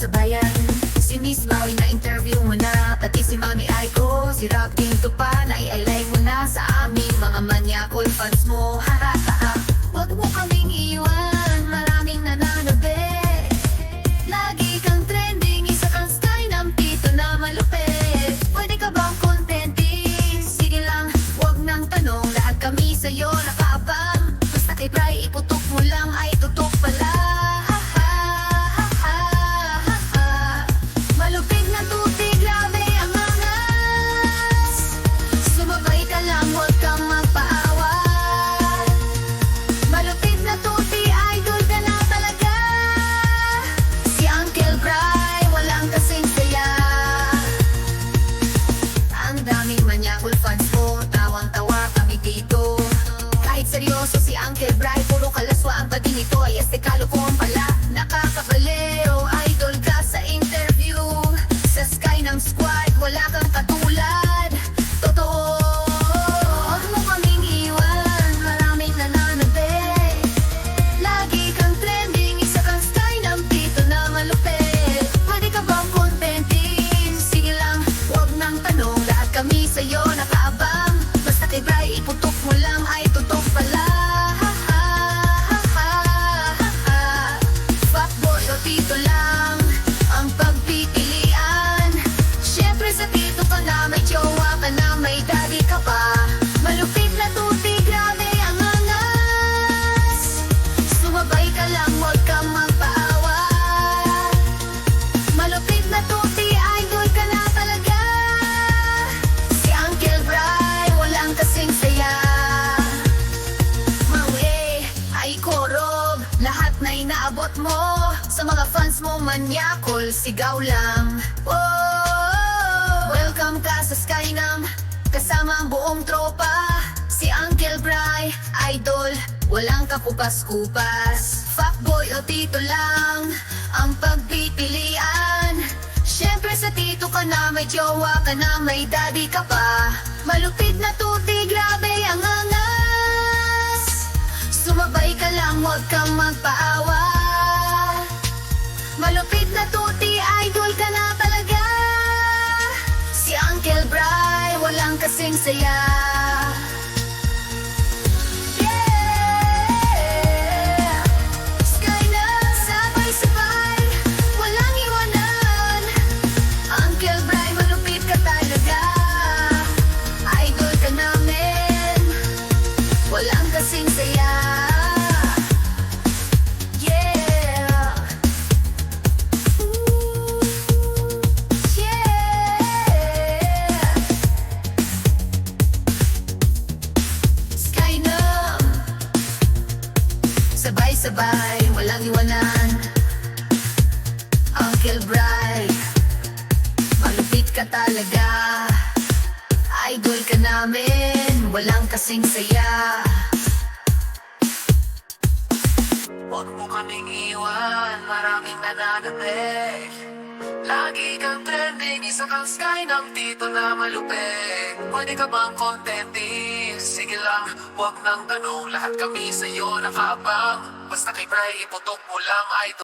sa bayan. Si Miss Maui na interview mo na, pati si Mami Aiko, si Rob Ginto pa na i-alay mo na sa aming mga manyakol fans mo. Ha ha ha ha. Huwag mo kaming iwan, maraming nananabi. Lagi kang trending, isa kang sky ng pito na malupit. Pwede ka bang contentin? Sige lang, huwag nang tanong, lahat kami sa'yo nakaabang. Basta kay Bri, iputok mo lang ay tutok pala. Malupit na tuti, grabe ang angas. Sumabay ka lang, huwag kang magpaawat. Malupit na tuti, idol ka na talaga. Si Uncle Bri, walang kasing saya. Ang daming manyakol fans mo, tawang-tawa kami dito. Kahit seryoso si Uncle Bri, puro kalaswa ang pati nito ay estekalo ko pala. Nakakabaliw, idol ka sa interview. Sa sky ng squad, wala kang katulad. Totoo, huwag mo kaming iwan, maraming nananabi. Lagi kang trending, isa kang sky ng pito na malupit. Pwede ka bang contentin? Sige lang, huwag nang tanong, lahat kami sa'yo nakaabang. Basta kay Bri, iputok mo lang ay tutok pala. Fuckboy o tito lang ang pagpipilian. Siyempre sa tito ka na, may jowa ka na, may daddy ka pa. Malupit na tuti, grabe ang angas. Sumabay ka lang, huwag kang magpaawat. Malupit na tuti, idol ka na talaga. Si Uncle Bri, walang kasing saya. Maui, ay korob, lahat na inaabot mo. Sa mga fans mo manyakol, sigaw lang. Oh, welcome ka sa Skynam, kasama ang buong tropa. Si Uncle Bri, idol, walang kakupas-kupas. Fuckboy o tito lang ang pagpipilian. Siyempre sa tito ka na, may jowa ka na, may daddy ka pa. Malupit na tuti, grabe ang angas. Sumabay ka lang, huwag kang magpaawa. Malupit na tuti, idol ka na talaga. Si Uncle Bri, walang kasing saya. Yeah! Skynam, sabay-sabay, walang iwanan. Uncle Bri, malupit ka talaga. Idol ka namin, walang kasing saya. Sabay-sabay, walang iwanan. Uncle Bri, malupit ka talaga. Idol ka namin, walang kasing saya. Huwag mo kaming iwan, maraming nananabi. Lagi kang trending, isa kang sky ng tito na malupit. Pwede ka bang contentin? Sige lang, huwag nang tanong, lahat kami sa'yo nakaabang. Basta kay Bri, iputok mo lang ay